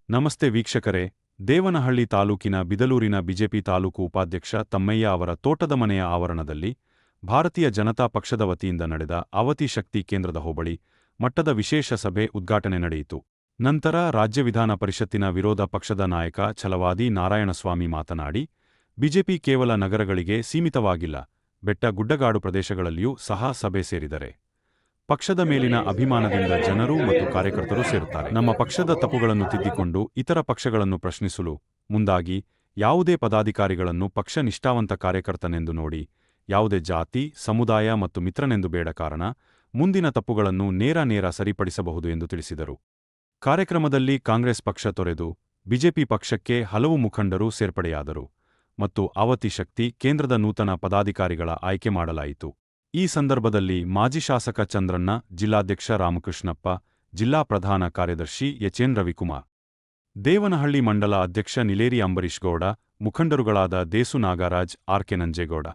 ನಮಸ್ತೆ ವೀಕ್ಷಕರೇ, ದೇವನಹಳ್ಳಿ ತಾಲೂಕಿನ ಬಿದಲೂರಿನ ಬಿಜೆಪಿ ತಾಲೂಕು ಉಪಾಧ್ಯಕ್ಷ ತಮ್ಮಯ್ಯ ಅವರ ತೋಟದ ಮನೆಯ ಆವರಣದಲ್ಲಿ ಭಾರತೀಯ ಜನತಾ ಪಕ್ಷದ ವತಿಯಿಂದ ನಡೆದ ಆವತಿ ಶಕ್ತಿ ಕೇಂದ್ರದ ಹೋಬಳಿ ಮಟ್ಟದ ವಿಶೇಷ ಸಭೆ ಉದ್ಘಾಟನೆ ನಡೆಯಿತು. ನಂತರ ರಾಜ್ಯ ವಿಧಾನ ಪರಿಷತ್ತಿನ ವಿರೋಧ ಪಕ್ಷದ ನಾಯಕ ಛಲವಾದಿ ನಾರಾಯಣಸ್ವಾಮಿ ಮಾತನಾಡಿ, ಬಿಜೆಪಿ ಕೇವಲ ನಗರಗಳಿಗೆ ಸೀಮಿತವಾಗಿಲ್ಲ, ಬೆಟ್ಟ ಗುಡ್ಡಗಾಡು ಪ್ರದೇಶಗಳಲ್ಲಿಯೂ ಸಹ ಸಭೆ ಸೇರಿದರೆ ಪಕ್ಷದ ಮೇಲಿನ ಅಭಿಮಾನದಿಂದ ಜನರು ಮತ್ತು ಕಾರ್ಯಕರ್ತರು ಸೇರುತ್ತಾರೆ. ನಮ್ಮ ಪಕ್ಷದ ತಪ್ಪುಗಳನ್ನು ತಿದ್ದಿಕೊಂಡು ಇತರ ಪಕ್ಷಗಳನ್ನು ಪ್ರಶ್ನಿಸಲು ಮುಂದಾಗಿ ಯಾವುದೇ ಪದಾಧಿಕಾರಿಗಳನ್ನು ಪಕ್ಷ ನಿಷ್ಠಾವಂತ ಕಾರ್ಯಕರ್ತನೆಂದು ನೋಡಿ, ಯಾವುದೇ ಜಾತಿ, ಸಮುದಾಯ ಮತ್ತು ಮಿತ್ರನೆಂದು ಬೇಡ ಕಾರಣ ಮುಂದಿನ ತಪ್ಪುಗಳನ್ನು ನೇರ ಸರಿಪಡಿಸಬಹುದು ಎಂದು ತಿಳಿಸಿದರು. ಕಾರ್ಯಕ್ರಮದಲ್ಲಿ ಕಾಂಗ್ರೆಸ್ ಪಕ್ಷ ತೊರೆದು ಬಿಜೆಪಿ ಪಕ್ಷಕ್ಕೆ ಹಲವು ಮುಖಂಡರು ಸೇರ್ಪಡೆಯಾದರು ಮತ್ತು ಆವತಿ ಶಕ್ತಿ ಕೇಂದ್ರದ ನೂತನ ಪದಾಧಿಕಾರಿಗಳ ಆಯ್ಕೆ ಮಾಡಲಾಯಿತು. ಈ ಸಂದರ್ಭದಲ್ಲಿ ಮಾಜಿ ಶಾಸಕ ಚಂದ್ರಣ್ಣ, ಜಿಲ್ಲಾಧ್ಯಕ್ಷ ರಾಮಕೃಷ್ಣಪ್ಪ, ಜಿಲ್ಲಾ ಪ್ರಧಾನ ಕಾರ್ಯದರ್ಶಿ ಎಚ್ಎನ್ ರವಿಕುಮಾರ್, ದೇವನಹಳ್ಳಿ ಮಂಡಲ ಅಧ್ಯಕ್ಷ ನಿಲೇರಿ ಅಂಬರೀಶ್ ಗೌಡ, ಮುಖಂಡರುಗಳಾದ ದೇಸು ನಾಗರಾಜ್, ಆರ್ಕೆ ನಂಜೇಗೌಡ,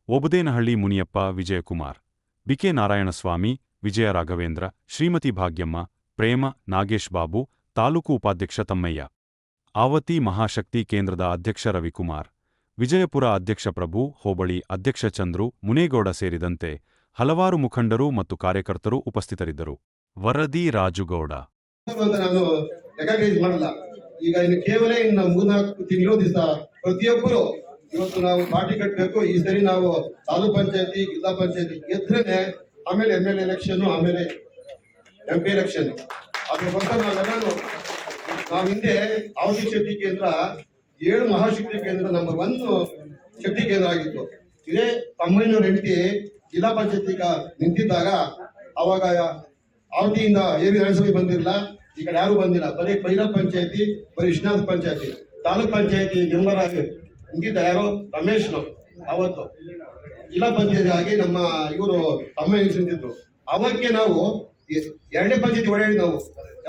ಒಬದೇನಹಳ್ಳಿ ಮುನಿಯಪ್ಪ, ವಿಜಯಕುಮಾರ್, ಬಿಕೆ ನಾರಾಯಣಸ್ವಾಮಿ, ವಿಜಯ ರಾಘವೇಂದ್ರ, ಶ್ರೀಮತಿ ಭಾಗ್ಯಮ್ಮ, ಪ್ರೇಮ, ನಾಗೇಶ್ ಬಾಬು, ತಾಲೂಕು ಉಪಾಧ್ಯಕ್ಷ ತಮ್ಮಯ್ಯ, ಆವತಿ ಮಹಾಶಕ್ತಿ ಕೇಂದ್ರದ ಅಧ್ಯಕ್ಷ ರವಿಕುಮಾರ್, ವಿಜಯಪುರ ಅಧ್ಯಕ್ಷ ಪ್ರಭು, ಹೋಬಳಿ ಅಧ್ಯಕ್ಷ ಚಂದ್ರು, ಮುನೇಗೌಡ ಸೇರಿದಂತೆ ಹಲವಾರು ಮುಖಂಡರು ಮತ್ತು ಕಾರ್ಯಕರ್ತರು ಉಪಸ್ಥಿತರಿದ್ದರು. ವರದಿ ರಾಜುಗೌಡ. ನಾನು ಮಾಡಲ್ಲ. ಈಗ ಇನ್ನು ಕೇವಲ ಇನ್ನು 3-4 ತಿಂಗಳು ದಿವಸ ಪ್ರತಿಯೊಬ್ಬರು ಇವತ್ತು ನಾವು ಪಾರ್ಟಿ ಕಟ್ಟಬೇಕು. ಈ ಸರಿ ನಾವು ತಾಲೂಕ್ ಪಂಚಾಯತಿ, ಜಿಲ್ಲಾ ಪಂಚಾಯತಿ ಗೆದ್ರೇನೆ ಆಮೇಲೆ MLA ಎಲೆಕ್ಷನ್, ಆಮೇಲೆ MP ಎಲೆಕ್ಷನ್. ಅದಕ್ಕೋಸ್ಕರ ನಾವು ಹಿಂದೆ ಆವತಿ ಶಕ್ತಿ ಕೇಂದ್ರ 7 ಮಹಾಶಕ್ತಿ ಕೇಂದ್ರ ನಂಬರ್ 1 ಶಕ್ತಿ ಕೇಂದ್ರ ಆಗಿತ್ತು. ಇದೇ ತಮ್ಮಯ್ಯನವ್ರ ಹೆಂಡತಿ ಜಿಲ್ಲಾ ಪಂಚಾಯತಿಗ ನಿಂತಿದ್ದಾಗ ಅವಾಗ ಆವತಿಯಿಂದ ನಾರಾಯಣಸ್ವಾಮಿ ಬಂದಿರಲಿಲ್ಲ, ಈ ಕಡೆ ಯಾರು ಬಂದಿಲ್ಲ. ಬರೀ ಭೈರವ್ ಪಂಚಾಯತಿ, ಬರೀ ವಿಶ್ವನಾಥ ಪಂಚಾಯತಿ, ತಾಲೂಕ್ ಪಂಚಾಯತಿ ಮೆಂಬರ್ ಆಗಿ ನಿಂತಿದ್ದ ಯಾರೋ ರಮೇಶ್ನು. ಅವತ್ತು ಜಿಲ್ಲಾ ಪಂಚಾಯತಿ ಆಗಿ ನಮ್ಮ ಇವರು ತಮ್ಮಯ್ಯ ನಿಂತಿದ್ರು. ಅವಕ್ಕೆ ನಾವು 2ನೇ ಪಂಚಾಯತಿ ಓಡಾಡಿ ನಾವು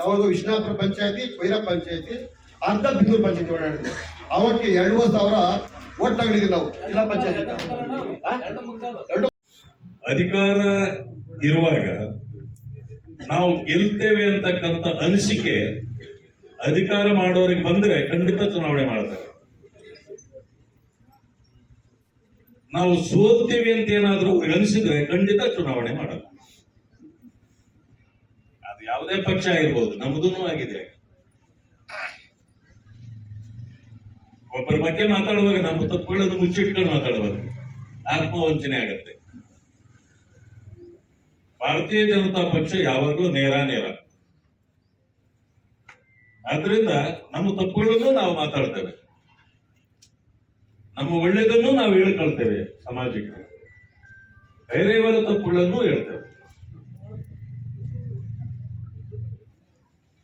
ಯಾವಾಗ ವಿಶ್ವನಾಥ ಪಂಚಾಯತಿ, ಭೈರವ್ ಪಂಚಾಯತಿ, ಅರ್ಧ ಬಿಂದೂರು ಪಂಚಾಯತಿ ಓಡಾಡಿದ್ವಿ. ಅವಕ್ಕೆ 2,000 ಓಟ್ ತಗೊಂಡಿದ್ವಿ ನಾವು ಜಿಲ್ಲಾ ಪಂಚಾಯತಿ. ಅಧಿಕಾರ ಇರುವಾಗ ನಾವು ಗೆಲ್ತೇವೆ ಅಂತಕ್ಕಂಥ ಅನಿಸಿಕೆ ಅಧಿಕಾರ ಮಾಡೋರಿಗೆ ಬಂದ್ರೆ ಖಂಡಿತ ಚುನಾವಣೆ ಮಾಡ್ತಾರೆ. ನಾವು ಸೋಲ್ತೇವೆ ಅಂತ ಏನಾದ್ರೂ ಅನಿಸಿದ್ರೆ ಖಂಡಿತ ಚುನಾವಣೆ ಮಾಡಲ್ಲ. ಅದು ಯಾವುದೇ ಪಕ್ಷ ಆಗಿರ್ಬೋದು, ನಮ್ಮದೂ ಆಗಿದೆ. ಒಬ್ಬರ ಬಗ್ಗೆ ಮಾತಾಡುವಾಗ ನಮ್ಮ ತಪ್ಪುಗಳನ್ನು ಮುಚ್ಚಿಟ್ಕೊಂಡು ಮಾತಾಡುವಾಗ ಆತ್ಮವಂಚನೆ ಆಗತ್ತೆ. ಭಾರತೀಯ ಜನತಾ ಪಕ್ಷ ಯಾವಾಗಲೂ ನೇರ. ಆದ್ರಿಂದ ನಮ್ಮ ತಪ್ಪುಗಳನ್ನು ನಾವು ಮಾತಾಡ್ತೇವೆ, ನಮ್ಮ ಒಳ್ಳೆಯದನ್ನು ನಾವು ಹೇಳ್ಕೊಳ್ತೇವೆ ಸಮಾಜಕ್ಕೆ, ಬೇರೆಯವರ ತಪ್ಪುಗಳನ್ನು ಹೇಳ್ತೇವೆ.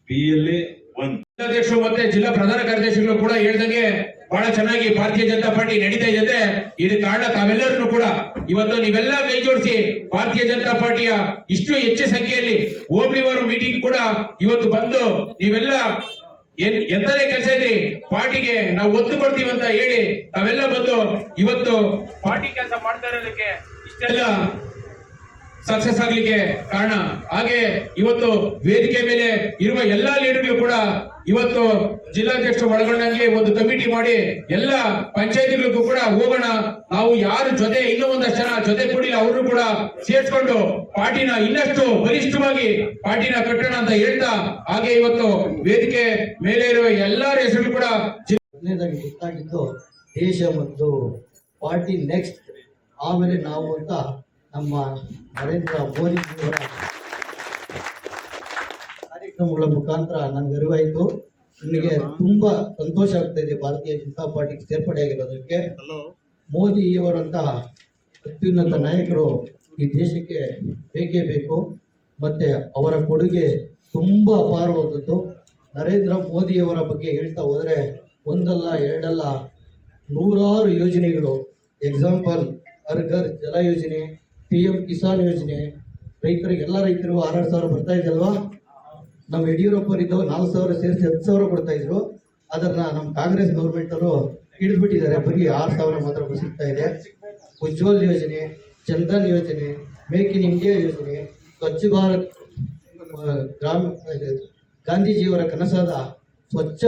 PLA 1 ಜಿಲ್ಲಾಧ್ಯಕ್ಷರು ಮತ್ತೆ ಜಿಲ್ಲಾ ಪ್ರಧಾನ ಕಾರ್ಯದರ್ಶಿಗಳು ಕೂಡ ಹೇಳ್ದಂಗೆ ಬಹಳ ಚೆನ್ನಾಗಿ ಭಾರತೀಯ ಜನತಾ ಪಾರ್ಟಿ ನಡೀತಾ ಇದೆ. ಇದಕ್ಕೆ ಕಾರಣ ತಾವೆಲ್ಲರೂ ಕೂಡ ಇವತ್ತು ನೀವೆಲ್ಲ ಕೈ ಜೋಡಿಸಿ ಭಾರತೀಯ ಜನತಾ ಪಾರ್ಟಿಯ ಇಷ್ಟು ಹೆಚ್ಚು ಸಂಖ್ಯೆಯಲ್ಲಿ ಹೋಬಳಿವಾರು ಮೀಟಿಂಗ್ ಕೂಡ ಇವತ್ತು ಬಂದು ನೀವೆಲ್ಲ ಎಂತನೇ ಕೆಲಸ ಇದ್ರಿ ಪಾರ್ಟಿಗೆ ನಾವು ಒತ್ತು ಕೊಡ್ತೀವಿ ಅಂತ ಹೇಳಿ ತಾವೆಲ್ಲ ಬಂದು ಇವತ್ತು ಪಾರ್ಟಿ ಕೆಲಸ ಮಾಡ್ತಾ ಇರೋದಕ್ಕೆ ಇಷ್ಟೆಲ್ಲ ಸಕ್ಸಸ್ ಆಗ್ಲಿಕ್ಕೆ ಕಾರಣ. ಹಾಗೆ ಇವತ್ತು ವೇದಿಕೆ ಮೇಲೆ ಇರುವ ಎಲ್ಲಾ ಲೀಡರ್ಗಳು ಕೂಡ ಇವತ್ತು ಜಿಲ್ಲಾಧ್ಯಕ್ಷರು ಒಳಗೊಂಡಂಗೆ ಒಂದು ಕಮಿಟಿ ಮಾಡಿ ಎಲ್ಲ ಪಂಚಾಯತಿಗಳಿಗೂ ಕೂಡ ಹೋಗೋಣ, ನಾವು ಯಾರು ಜೊತೆ ಇನ್ನೂ ಒಂದಷ್ಟು ಜನ ಜೊತೆ ಕೂಡಿಲ್ಲ ಅವರು ಕೂಡ ಸೇರ್ಸ್ಕೊಂಡು ಪಾರ್ಟಿನ ಇನ್ನಷ್ಟು ಬಲಿಷ್ಠವಾಗಿ ಪಾರ್ಟಿನ ಕಟ್ಟೋಣ ಅಂತ ಹೇಳ್ತಾ, ಹಾಗೆ ಇವತ್ತು ವೇದಿಕೆ ಮೇಲೆ ಇರುವ ಎಲ್ಲರ ಹೆಸರು ಕೂಡ ಗೊತ್ತಾಗಿದ್ದು ದೇಶ ಮತ್ತು ಪಾರ್ಟಿ ನೆಕ್ಸ್ಟ್, ಆಮೇಲೆ ನಾವು ಅಂತ ನಮ್ಮ ನರೇಂದ್ರ ಮೋದಿ ಅವರ ಕಾರ್ಯಕ್ರಮಗಳ ಮುಖಾಂತರ ನನಗೆ ಅರಿವಾಯಿತು. ನನಗೆ ತುಂಬಾ ಸಂತೋಷ ಆಗ್ತಾ ಇದೆ ಭಾರತೀಯ ಜನತಾ ಪಾರ್ಟಿಗೆ ಸೇರ್ಪಡೆಯಾಗಿರೋದಕ್ಕೆ. ಮೋದಿಯವರಂತಹ ಅತ್ಯುನ್ನತ ನಾಯಕರು ಈ ದೇಶಕ್ಕೆ ಬೇಕೇ ಬೇಕು. ಮತ್ತೆ ಅವರ ಕೊಡುಗೆ ತುಂಬಾ ಅಪಾರವಾದದ್ದು. ನರೇಂದ್ರ ಮೋದಿಯವರ ಬಗ್ಗೆ ಹೇಳ್ತಾ ಹೋದರೆ ಒಂದಲ್ಲ ಎರಡಲ್ಲ 100 ಯೋಜನೆಗಳು. ಎಕ್ಸಾಂಪಲ್ ಹರ್ ಘರ್ ಜಲ ಯೋಜನೆ, PM ಕಿಸಾನ್ ಯೋಜನೆ, ರೈತರಿಗೆ ಎಲ್ಲ ರೈತರು 6,000 ಬರ್ತಾ ಇದೆಯಲ್ವಾ. ನಮ್ಮ ಯಡಿಯೂರಪ್ಪರಿದ್ದು 4,000 ಸೇರಿಸಿ 10,000 ಕೊಡ್ತಾ ಇದ್ರು. ಅದನ್ನ ನಮ್ಮ ಕಾಂಗ್ರೆಸ್ ಗೌರ್ಮೆಂಟ್ ಅವರು ಹಿಡಿದ್ಬಿಟ್ಟಿದ್ದಾರೆ. ಬರೀ 6,000 ಮಾತ್ರ ಸಿಗ್ತಾ ಇದೆ. ಉಜ್ವಲ್ ಯೋಜನೆ, ಜನ್ಧನ್ ಯೋಜನೆ, ಮೇಕ್ ಇನ್ ಇಂಡಿಯಾ ಯೋಜನೆ, ಸ್ವಚ್ಛ ಭಾರತ್, ಗಾಂಧೀಜಿಯವರ ಕನಸಾದ ಸ್ವಚ್ಛ